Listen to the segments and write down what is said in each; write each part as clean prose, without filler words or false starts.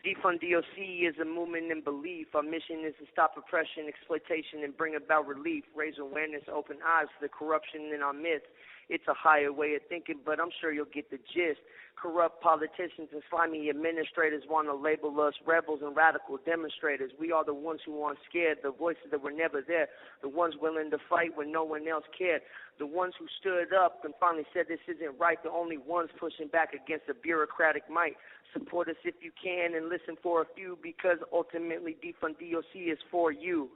Defund DOC is a movement and belief. Our mission is to stop oppression, exploitation, and bring about relief. Raise awareness, open eyes to the corruption in our midst. It's a higher way of thinking, but I'm sure you'll get the gist. Corrupt politicians and slimy administrators want to label us rebels and radical demonstrators. We are the ones who aren't scared, the voices that were never there, the ones willing to fight when no one else cared, the ones who stood up and finally said this isn't right, the only ones pushing back against the bureaucratic might. Support us if you can and listen for a few, because ultimately Defund DOC is for you.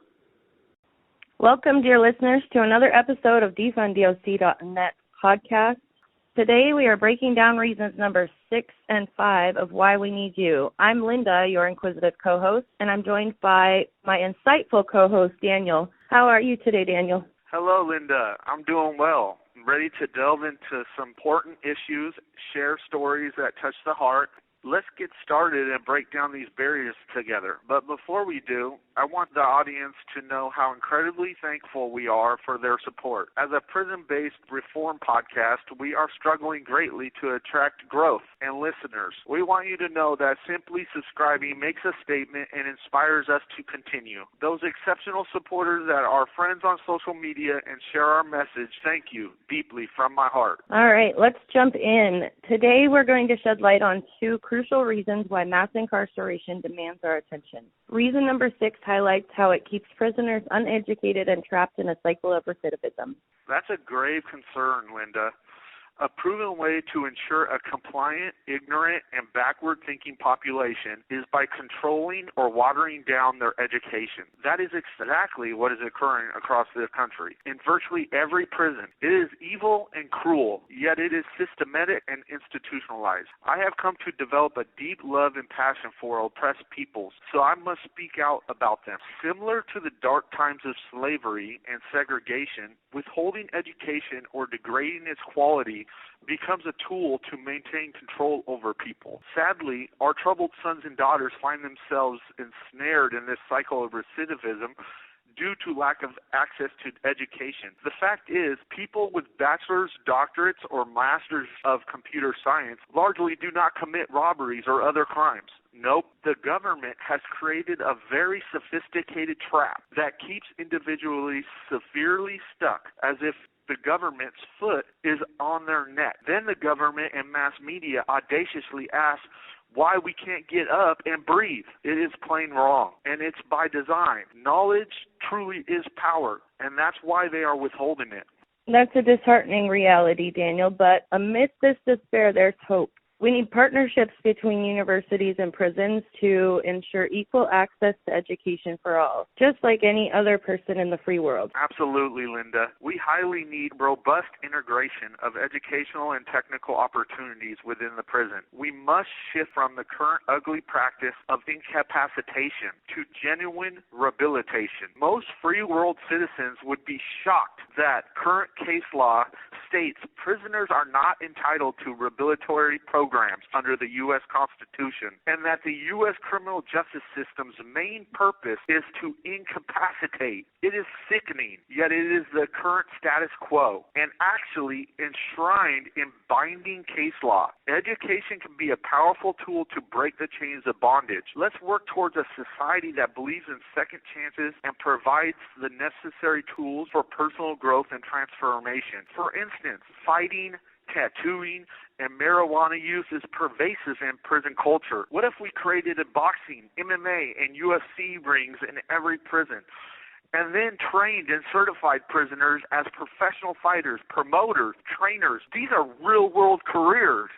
Welcome, dear listeners, to another episode of DefundDOC.net podcast. Today we are breaking down reasons number 6 and 5 of why we need you. I'm Linda, your inquisitive co-host, and I'm joined by my insightful co-host, Daniel. How are you today, Daniel? Hello, Linda. I'm doing well. I'm ready to delve into some important issues, share stories that touch the heart. Let's get started and break down these barriers together. But before we do, I want the audience to know how incredibly thankful we are for their support. As a prison-based reform podcast, we are struggling greatly to attract growth and listeners. We want you to know that simply subscribing makes a statement and inspires us to continue. Those exceptional supporters that are friends on social media and share our message, thank you deeply from my heart. All right, let's jump in. Today we're going to shed light on 2 crucial reasons why mass incarceration demands our attention. Reason number 6 highlights how it keeps prisoners uneducated and trapped in a cycle of recidivism. That's a grave concern, Linda. A proven way to ensure a compliant, ignorant, and backward-thinking population is by controlling or watering down their education. That is exactly what is occurring across the country. In virtually every prison, it is evil and cruel, yet it is systematic and institutionalized. I have come to develop a deep love and passion for oppressed peoples, so I must speak out about them. Similar to the dark times of slavery and segregation, withholding education or degrading its quality becomes a tool to maintain control over people. Sadly, our troubled sons and daughters find themselves ensnared in this cycle of recidivism due to lack of access to education. The fact is, people with bachelor's, doctorates, or masters of computer science largely do not commit robberies or other crimes. Nope, the government has created a very sophisticated trap that keeps individuals severely stuck, as if the government's foot is on their neck. Then the government and mass media audaciously ask why we can't get up and breathe. It is plain wrong, and it's by design. Knowledge truly is power, and that's why they are withholding it. That's a disheartening reality, Daniel, but amidst this despair, there's hope. We need partnerships between universities and prisons to ensure equal access to education for all, just like any other person in the free world. Absolutely, Linda. We highly need robust integration of educational and technical opportunities within the prison. We must shift from the current ugly practice of incapacitation to genuine rehabilitation. Most free world citizens would be shocked that current case law states prisoners are not entitled to rehabilitory programs under the U.S. Constitution, and that the U.S. criminal justice system's main purpose is to incapacitate. It is sickening, yet it is the current status quo, and actually enshrined in binding case law. Education can be a powerful tool to break the chains of bondage. Let's work towards a society that believes in second chances and provides the necessary tools for personal growth and transformation. For instance, fighting, tattooing, and marijuana use is pervasive in prison culture. What if we created a boxing, MMA, and UFC rings in every prison, and then trained and certified prisoners as professional fighters, promoters, trainers? These are real-world careers.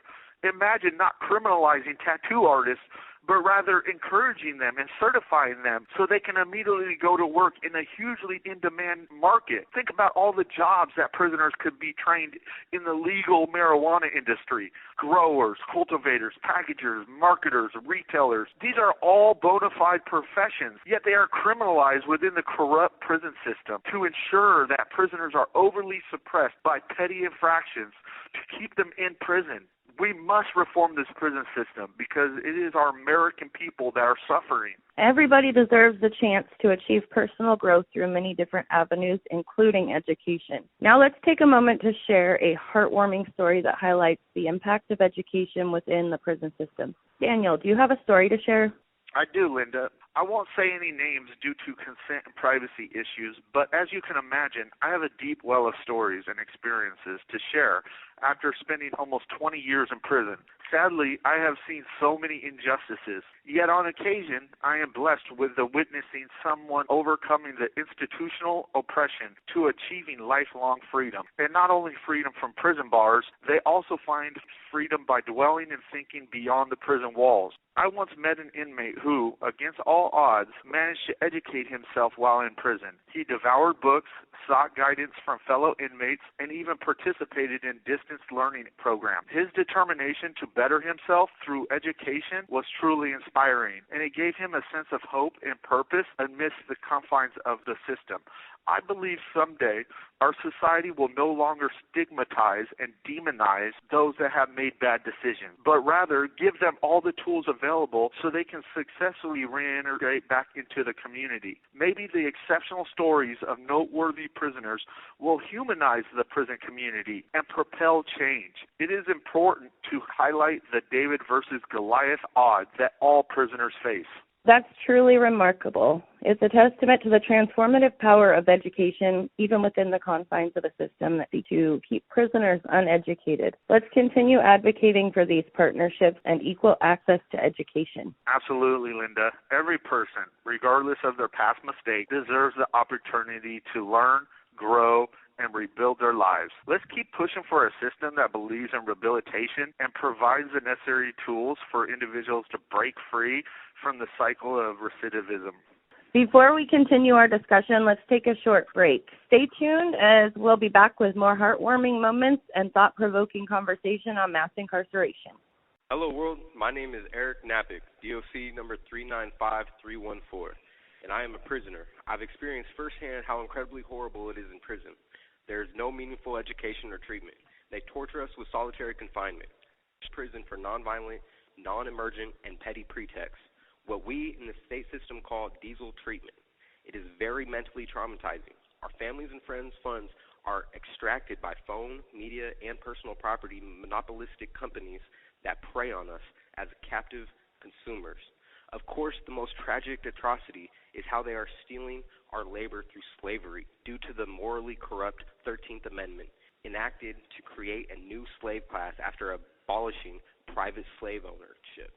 Imagine not criminalizing tattoo artists, but rather encouraging them and certifying them so they can immediately go to work in a hugely in-demand market. Think about all the jobs that prisoners could be trained in the legal marijuana industry. Growers, cultivators, packagers, marketers, retailers. These are all bona fide professions, yet they are criminalized within the corrupt prison system to ensure that prisoners are overly suppressed by petty infractions to keep them in prison. We must reform this prison system because it is our American people that are suffering. Everybody deserves the chance to achieve personal growth through many different avenues, including education. Now let's take a moment to share a heartwarming story that highlights the impact of education within the prison system. Daniel, do you have a story to share? I do, Linda. I won't say any names due to consent and privacy issues, but as you can imagine, I have a deep well of stories and experiences to share after spending almost 20 years in prison. Sadly, I have seen so many injustices, yet on occasion, I am blessed with the witnessing someone overcoming the institutional oppression to achieving lifelong freedom. And not only freedom from prison bars, they also find freedom by dwelling and thinking beyond the prison walls. I once met an inmate who, against all odds, managed to educate himself while in prison. He devoured books, sought guidance from fellow inmates, and even participated in distance learning programs. His determination to better himself through education was truly inspiring, and it gave him a sense of hope and purpose amidst the confines of the system. I believe someday our society will no longer stigmatize and demonize those that have made bad decisions, but rather give them all the tools available so they can successfully reintegrate back into the community. Maybe the exceptional stories of noteworthy prisoners will humanize the prison community and propel change. It is important to highlight the David versus Goliath odds that all prisoners face. That's truly remarkable. It's a testament to the transformative power of education, even within the confines of a system that to keep prisoners uneducated. Let's continue advocating for these partnerships and equal access to education. Absolutely, Linda. Every person, regardless of their past mistake, deserves the opportunity to learn, grow, and rebuild their lives. Let's keep pushing for a system that believes in rehabilitation and provides the necessary tools for individuals to break free from the cycle of recidivism. Before we continue our discussion, let's take a short break. Stay tuned as we'll be back with more heartwarming moments and thought-provoking conversation on mass incarceration. Hello world, my name is Eric Napick, DOC number 395314, and I am a prisoner. I've experienced firsthand how incredibly horrible it is in prison. There is no meaningful education or treatment. They torture us with solitary confinement. Prison for nonviolent, non-emergent, and petty pretexts. What we in the state system call diesel treatment. It is very mentally traumatizing. Our families and friends' funds are extracted by phone, media, and personal property monopolistic companies that prey on us as captive consumers. Of course, the most tragic atrocity is how they are stealing our labor through slavery due to the morally corrupt 13th Amendment enacted to create a new slave class after abolishing private slave ownership.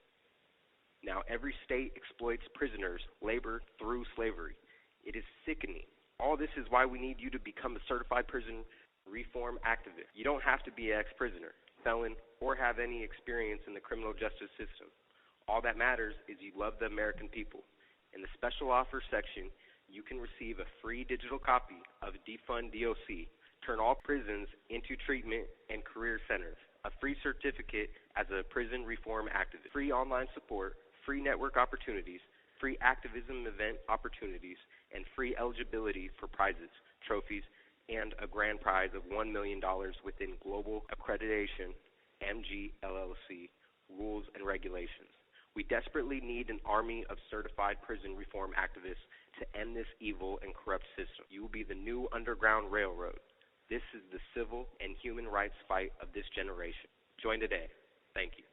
Now, every state exploits prisoners' labor through slavery. It is sickening. All this is why we need you to become a certified prison reform activist. You don't have to be an ex-prisoner, felon, or have any experience in the criminal justice system. All that matters is you love the American people. In the special offers section, you can receive a free digital copy of Defund DOC, Turn All Prisons into Treatment and Career Centers, a free certificate as a prison reform activist, free online support, free network opportunities, free activism event opportunities, and free eligibility for prizes, trophies, and a grand prize of $1 million within Global Accreditation, MGLLC, rules and regulations. We desperately need an army of certified prison reform activists to end this evil and corrupt system. You will be the new Underground Railroad. This is the civil and human rights fight of this generation. Join today. Thank you.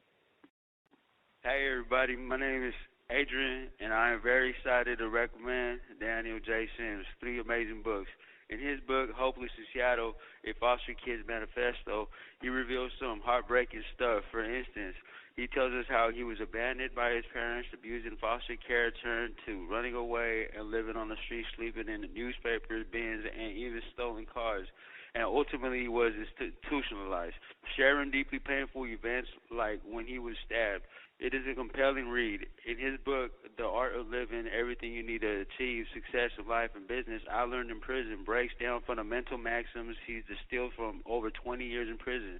Hey everybody, my name is Adrian, and I am very excited to recommend Daniel J. Sims' 3 amazing books. In his book, Hopeless in Seattle, A Foster Kid's Manifesto, he reveals some heartbreaking stuff. For instance, he tells us how he was abandoned by his parents, abused in foster care, turned to running away and living on the street, sleeping in the newspapers, bins, and even stolen cars, and ultimately was institutionalized, sharing deeply painful events like when he was stabbed. It is a compelling read. In his book, The Art of Living, Everything You Need to Achieve Success in Life and Business, I Learned in Prison, breaks down fundamental maxims he's distilled from over 20 years in prison.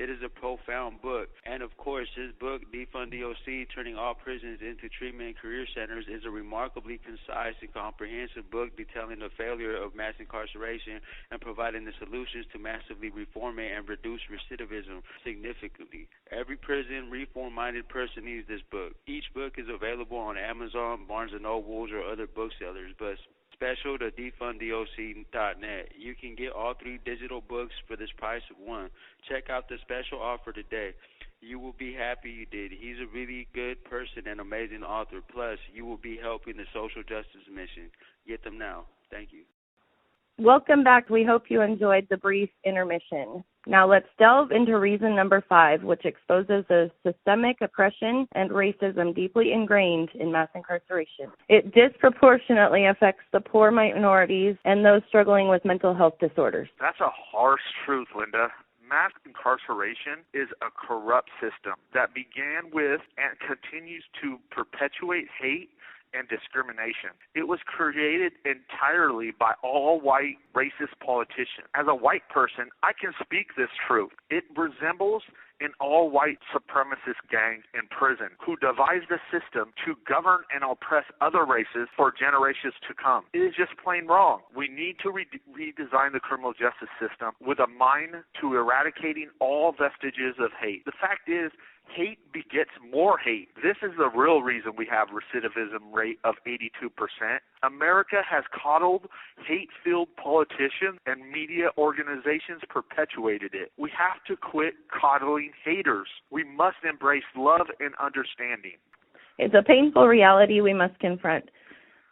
It is a profound book. And of course, his book, Defund DOC, Turning All Prisons into Treatment and Career Centers, is a remarkably concise and comprehensive book detailing the failure of mass incarceration and providing the solutions to massively reform it and reduce recidivism significantly. Every prison reform-minded person needs this book. Each book is available on Amazon, Barnes & Nobles, or other booksellers, but special to defunddoc.net. You can get all 3 digital books for this price of one. Check out the special offer today. You will be happy you did. He's a really good person and amazing author. Plus, you will be helping the social justice mission. Get them now. Thank you. Welcome back. We hope you enjoyed the brief intermission. Now let's delve into reason number 5, which exposes the systemic oppression and racism deeply ingrained in mass incarceration. It disproportionately affects the poor minorities and those struggling with mental health disorders. That's a harsh truth, Linda. Mass incarceration is a corrupt system that began with and continues to perpetuate hate and discrimination. It was created entirely by all-white racist politicians. As a white person, I can speak this truth. It resembles an all-white supremacist gang in prison who devised a system to govern and oppress other races for generations to come. It is just plain wrong. We need to redesign the criminal justice system with a mind to eradicating all vestiges of hate. The fact is, hate begets more hate. This is the real reason we have recidivism rate of 82%. America has coddled hate-filled politicians and media organizations perpetuated it. We have to quit coddling haters. We must embrace love and understanding. It's a painful reality we must confront.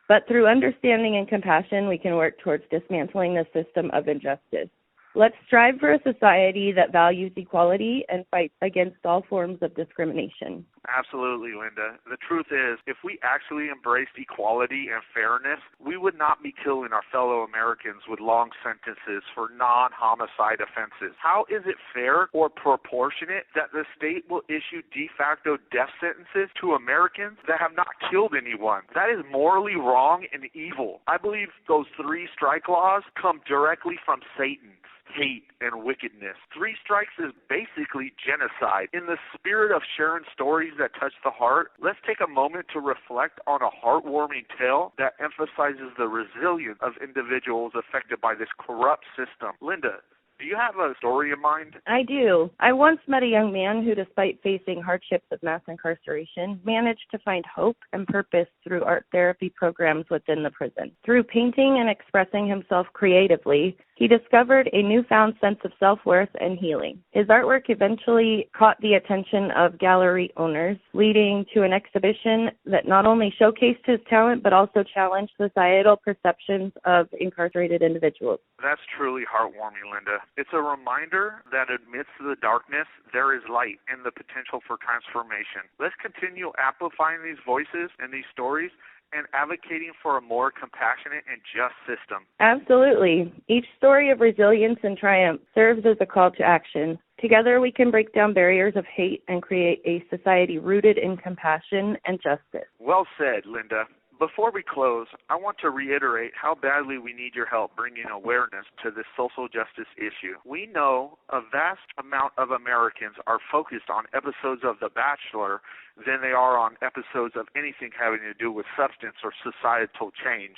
But through understanding and compassion, we can work towards dismantling the system of injustice. Let's strive for a society that values equality and fights against all forms of discrimination. Absolutely, Linda. The truth is, if we actually embraced equality and fairness, we would not be killing our fellow Americans with long sentences for non-homicide offenses. How is it fair or proportionate that the state will issue de facto death sentences to Americans that have not killed anyone? That is morally wrong and evil. I believe those 3 strike laws come directly from Satan. Hate and wickedness. 3 strikes is basically genocide. In the spirit of sharing stories that touch the heart, let's take a moment to reflect on a heartwarming tale that emphasizes the resilience of individuals affected by this corrupt system. Linda, do you have a story in mind? I do. I once met a young man who, despite facing hardships of mass incarceration, managed to find hope and purpose through art therapy programs within the prison. Through painting and expressing himself creatively, he discovered a newfound sense of self-worth and healing. His artwork eventually caught the attention of gallery owners, leading to an exhibition that not only showcased his talent, but also challenged societal perceptions of incarcerated individuals. That's truly heartwarming, Linda. It's a reminder that amidst the darkness, there is light and the potential for transformation. Let's continue amplifying these voices and these stories and advocating for a more compassionate and just system. Absolutely. Each story of resilience and triumph serves as a call to action. Together we can break down barriers of hate and create a society rooted in compassion and justice. Well said, Linda. Before we close, I want to reiterate how badly we need your help bringing awareness to this social justice issue. We know a vast amount of Americans are focused on episodes of The Bachelor than they are on episodes of anything having to do with substance or societal change.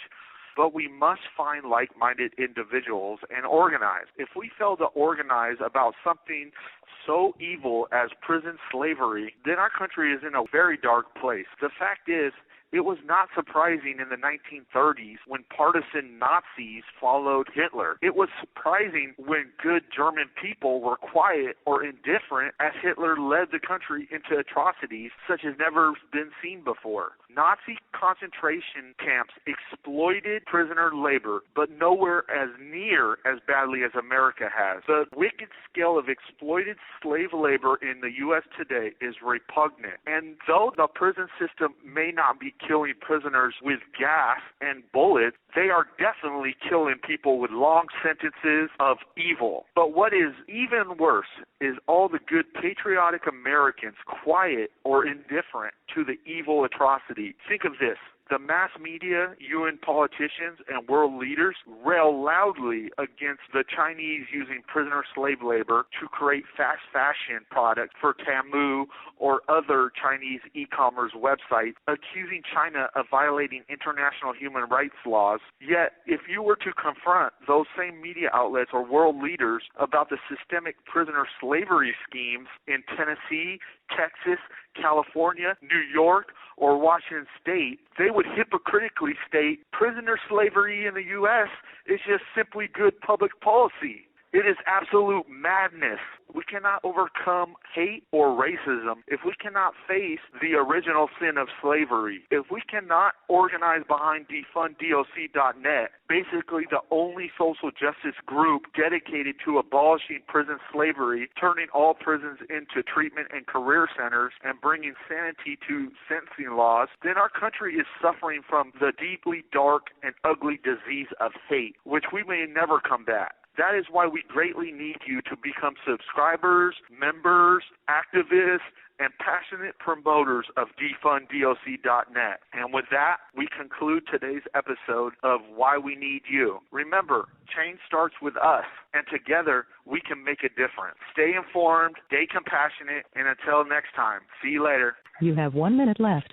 But we must find like-minded individuals and organize. If we fail to organize about something so evil as prison slavery, then our country is in a very dark place. The fact is, it was not surprising in the 1930s when partisan Nazis followed Hitler. It was surprising when good German people were quiet or indifferent as Hitler led the country into atrocities such as never been seen before. Nazi concentration camps exploited prisoner labor, but nowhere as near as badly as America has. The wicked scale of exploited slave labor in the U.S. today is repugnant. And though the prison system may not be killing prisoners with gas and bullets, they are definitely killing people with long sentences of evil. But what is even worse is all the good patriotic Americans quiet or indifferent to the evil atrocity. Think of this. The mass media, UN politicians, and world leaders rail loudly against the Chinese using prisoner slave labor to create fast fashion products for Temu or other Chinese e-commerce websites, accusing China of violating international human rights laws. Yet, if you were to confront those same media outlets or world leaders about the systemic prisoner slavery schemes in Tennessee, Texas, California, New York, or Washington State, they would hypocritically state prisoner slavery in the U.S. is just simply good public policy. It is absolute madness. We cannot overcome hate or racism if we cannot face the original sin of slavery. If we cannot organize behind defunddoc.net, basically the only social justice group dedicated to abolishing prison slavery, turning all prisons into treatment and career centers, and bringing sanity to sentencing laws, then our country is suffering from the deeply dark and ugly disease of hate, which we may never combat. That is why we greatly need you to become subscribers, members, activists, and passionate promoters of defunddoc.net. And with that, we conclude today's episode of Why We Need You. Remember, change starts with us, and together we can make a difference. Stay informed, stay compassionate, and until next time, see you later. You have 1 minute left.